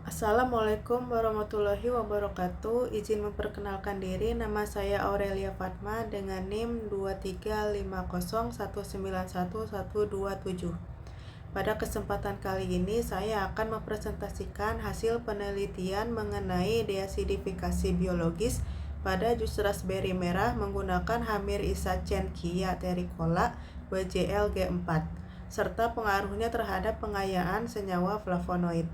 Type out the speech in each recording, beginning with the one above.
Assalamualaikum warahmatullahi wabarakatuh. Izin memperkenalkan diri, nama saya Aurelia Fatma dengan NIM 23501911127. Pada kesempatan kali ini saya akan mempresentasikan hasil penelitian mengenai deasidifikasi biologis pada jus raspberry merah menggunakan Hamir Isacenkia terricola WJLG4 serta pengaruhnya terhadap pengayaan senyawa flavonoid.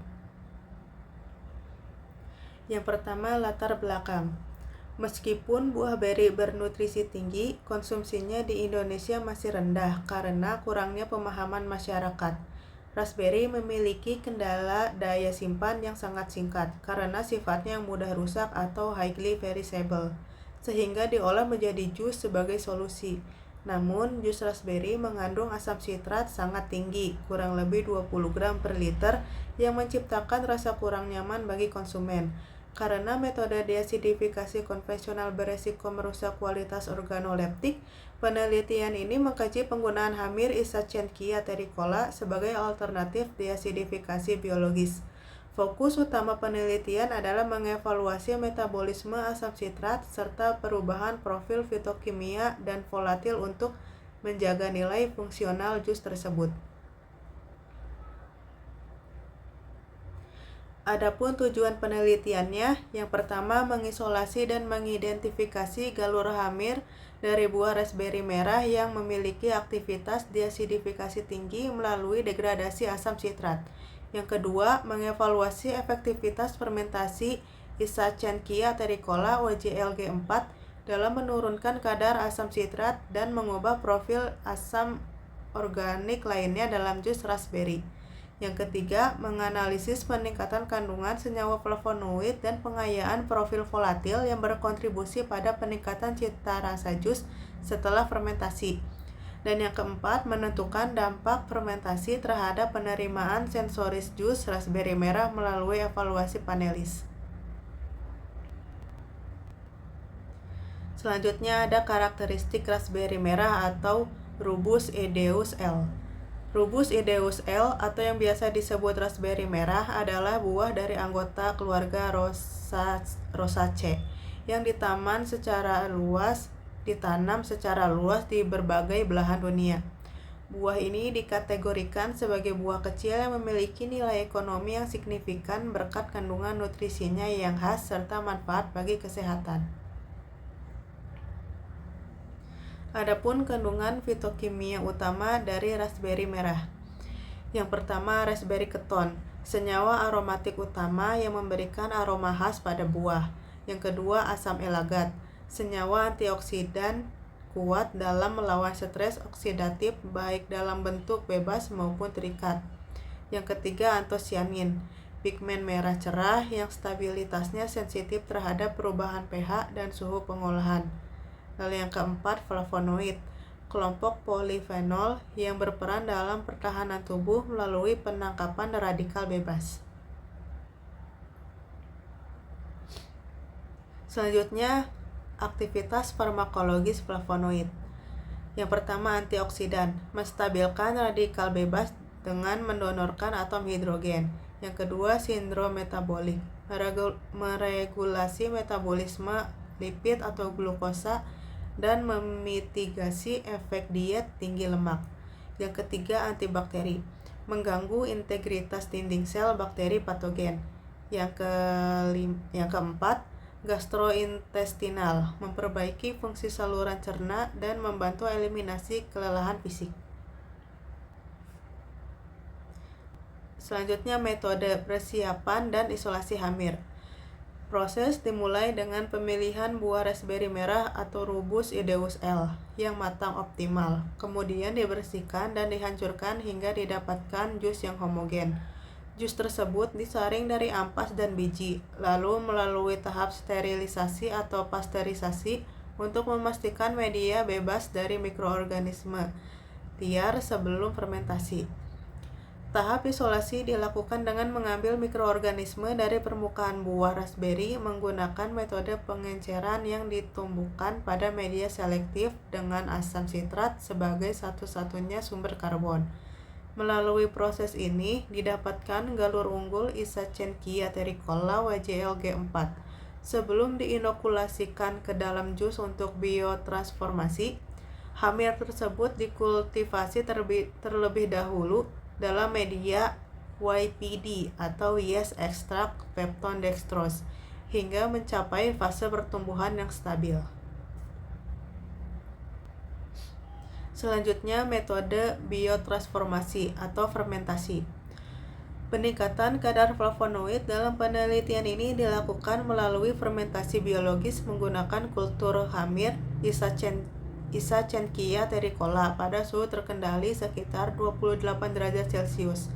Yang pertama, latar belakang. Meskipun buah beri bernutrisi tinggi, konsumsinya di Indonesia masih rendah karena kurangnya pemahaman masyarakat. Raspberry memiliki kendala daya simpan yang sangat singkat karena sifatnya yang mudah rusak atau highly perishable, sehingga diolah menjadi jus sebagai solusi. Namun, jus raspberry mengandung asam sitrat sangat tinggi, kurang lebih 20 gram per liter, yang menciptakan rasa kurang nyaman bagi konsumen. Karena metode deasidifikasi konvensional beresiko merusak kualitas organoleptik, penelitian ini mengkaji penggunaan Hamir Isacenkia terricola sebagai alternatif deasidifikasi biologis. Fokus utama penelitian adalah mengevaluasi metabolisme asam sitrat serta perubahan profil fitokimia dan volatil untuk menjaga nilai fungsional jus tersebut. Adapun tujuan penelitiannya, yang pertama mengisolasi dan mengidentifikasi galur hamir dari buah raspberry merah yang memiliki aktivitas deasidifikasi tinggi melalui degradasi asam sitrat. Yang kedua, mengevaluasi efektivitas fermentasi Isacenkia terricola WJLG4 dalam menurunkan kadar asam sitrat dan mengubah profil asam organik lainnya dalam jus raspberry. Yang ketiga, menganalisis peningkatan kandungan senyawa flavonoid dan pengayaan profil volatil yang berkontribusi pada peningkatan cita rasa jus setelah fermentasi. Dan yang keempat, menentukan dampak fermentasi terhadap penerimaan sensoris jus raspberry merah melalui evaluasi panelis. Selanjutnya ada karakteristik raspberry merah atau Rubus ileus L. Rubus ileus L atau yang biasa disebut raspberry merah adalah buah dari anggota keluarga Rosaceae yang ditanam secara luas di berbagai belahan dunia. Buah ini dikategorikan sebagai buah kecil yang memiliki nilai ekonomi yang signifikan berkat kandungan nutrisinya yang khas serta manfaat bagi kesehatan. Adapun kandungan fitokimia utama dari raspberry merah. Yang pertama, raspberry keton, senyawa aromatik utama yang memberikan aroma khas pada buah. Yang kedua, asam elagat, senyawa antioksidan kuat dalam melawan stres oksidatif baik dalam bentuk bebas maupun terikat. Yang ketiga, antosianin, pigmen merah cerah yang stabilitasnya sensitif terhadap perubahan pH dan suhu pengolahan. Lalu yang keempat, flavonoid, kelompok polifenol yang berperan dalam pertahanan tubuh melalui penangkapan radikal bebas. Selanjutnya, aktivitas farmakologis flavonoid. Yang pertama, antioksidan, menstabilkan radikal bebas dengan mendonorkan atom hidrogen. Yang kedua, sindrom metabolik, meregulasi metabolisme lipid atau glukosa dan memitigasi efek diet tinggi lemak. Yang ketiga, antibakteri, mengganggu integritas dinding sel bakteri patogen. Yang keempat, gastrointestinal, memperbaiki fungsi saluran cerna dan membantu eliminasi kelelahan fisik. Selanjutnya, metode persiapan dan isolasi hamir. Proses dimulai dengan pemilihan buah raspberry merah atau Rubus ileus L yang matang optimal. Kemudian dibersihkan dan dihancurkan hingga didapatkan jus yang homogen. Jus tersebut disaring dari ampas dan biji, lalu melalui tahap sterilisasi atau pasteurisasi untuk memastikan media bebas dari mikroorganisme liar sebelum fermentasi. Tahap isolasi dilakukan dengan mengambil mikroorganisme dari permukaan buah raspberry menggunakan metode pengenceran yang ditumbuhkan pada media selektif dengan asam sitrat sebagai satu-satunya sumber karbon. Melalui proses ini didapatkan galur unggul Isacenkia terricola WJLG4. Sebelum diinokulasikan ke dalam jus untuk biotransformasi, hamir tersebut dikultivasi terlebih dahulu dalam media YPD atau yeast extract pepton dextrose hingga mencapai fase pertumbuhan yang stabil. Selanjutnya, metode biotransformasi atau fermentasi. Peningkatan kadar flavonoid dalam penelitian ini dilakukan melalui fermentasi biologis menggunakan kultur hamir Isacenkia terricola pada suhu terkendali sekitar 28 derajat Celcius.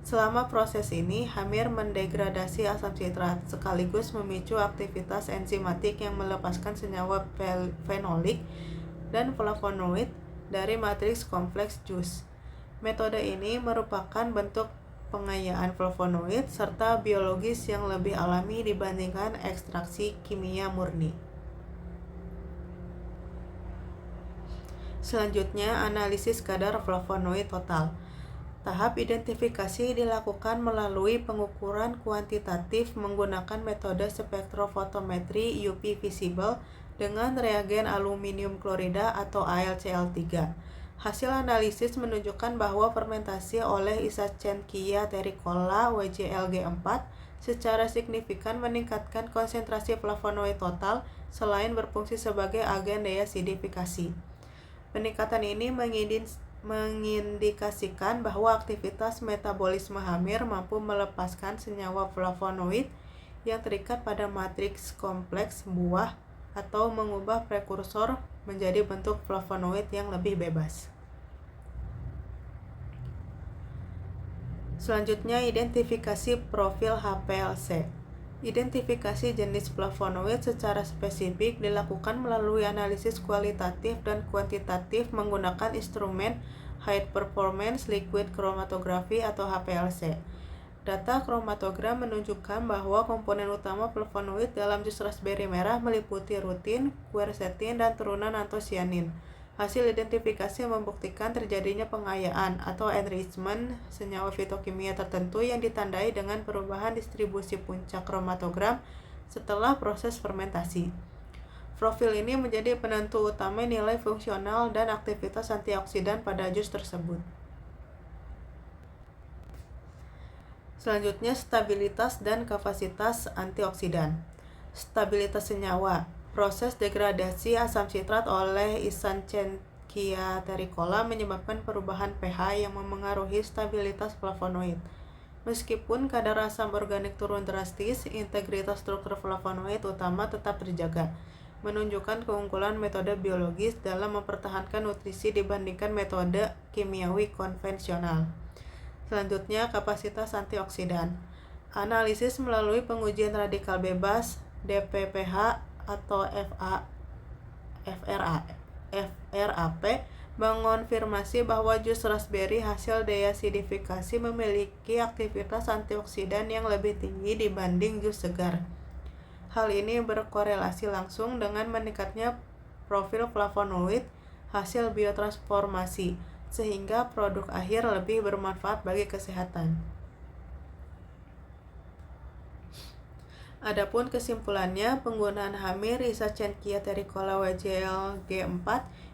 Selama proses ini, hamir mendegradasi asam sitrat sekaligus memicu aktivitas enzimatik yang melepaskan senyawa fenolik dan flavonoid dari matriks kompleks jus. Metode ini merupakan bentuk pengayaan flavonoid serta biologis yang lebih alami dibandingkan ekstraksi kimia murni. Selanjutnya, analisis kadar flavonoid total. Tahap identifikasi dilakukan melalui pengukuran kuantitatif menggunakan metode spektrofotometri UV visible dengan reagen aluminium klorida atau AlCl3. Hasil analisis menunjukkan bahwa fermentasi oleh Isacenkia terricola WJLG4 secara signifikan meningkatkan konsentrasi flavonoid total selain berfungsi sebagai agen deasidifikasi. Peningkatan ini mengindikasikan bahwa aktivitas metabolisme hamir mampu melepaskan senyawa flavonoid yang terikat pada matriks kompleks buah atau mengubah prekursor menjadi bentuk flavonoid yang lebih bebas. Selanjutnya, identifikasi profil HPLC. Identifikasi jenis flavonoid secara spesifik dilakukan melalui analisis kualitatif dan kuantitatif menggunakan instrumen High Performance Liquid Chromatography atau HPLC. Data kromatogram menunjukkan bahwa komponen utama flavonoid dalam jus raspberry merah meliputi rutin, quercetin, dan turunan antosianin. Hasil identifikasi membuktikan terjadinya pengayaan atau enrichment senyawa fitokimia tertentu yang ditandai dengan perubahan distribusi puncak kromatogram setelah proses fermentasi. Profil ini menjadi penentu utama nilai fungsional dan aktivitas antioksidan pada jus tersebut. Selanjutnya, stabilitas dan kapasitas antioksidan. Stabilitas senyawa. Proses degradasi asam sitrat oleh Isacenkia terricola menyebabkan perubahan pH yang memengaruhi stabilitas flavonoid. Meskipun kadar asam organik turun drastis, integritas struktur flavonoid utama tetap terjaga, menunjukkan keunggulan metode biologis dalam mempertahankan nutrisi dibandingkan metode kimiawi konvensional. Selanjutnya, kapasitas antioksidan. Analisis melalui pengujian radikal bebas DPPH atau FRAP mengonfirmasi bahwa jus raspberry hasil deasidifikasi memiliki aktivitas antioksidan yang lebih tinggi dibanding jus segar. Hal ini berkorelasi langsung dengan meningkatnya profil flavonoid hasil biotransformasi, sehingga produk akhir lebih bermanfaat bagi kesehatan. Adapun kesimpulannya, penggunaan hamir Isacenkia terricola WJLG4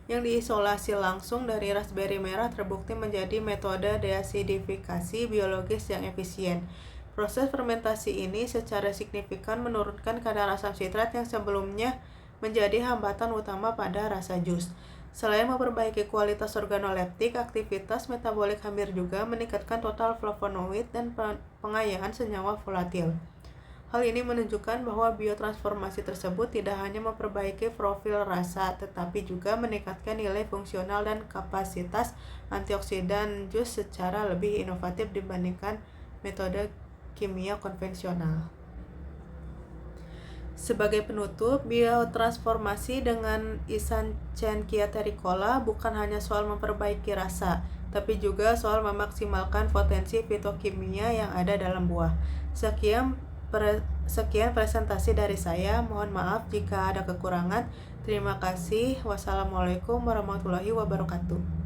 yang diisolasi langsung dari raspberry merah terbukti menjadi metode deasidifikasi biologis yang efisien. Proses fermentasi ini secara signifikan menurunkan kadar asam sitrat yang sebelumnya menjadi hambatan utama pada rasa jus. Selain memperbaiki kualitas organoleptik, aktivitas metabolik hamir juga meningkatkan total flavonoid dan pengayaan senyawa volatil. Hal ini menunjukkan bahwa biotransformasi tersebut tidak hanya memperbaiki profil rasa, tetapi juga meningkatkan nilai fungsional dan kapasitas antioksidan jus secara lebih inovatif dibandingkan metode kimia konvensional. Sebagai penutup, biotransformasi dengan Isacenkia terricola bukan hanya soal memperbaiki rasa, tapi juga soal memaksimalkan potensi fitokimia yang ada dalam buah. Sekian presentasi dari saya. Mohon maaf jika ada kekurangan. Terima kasih. Wassalamualaikum warahmatullahi wabarakatuh.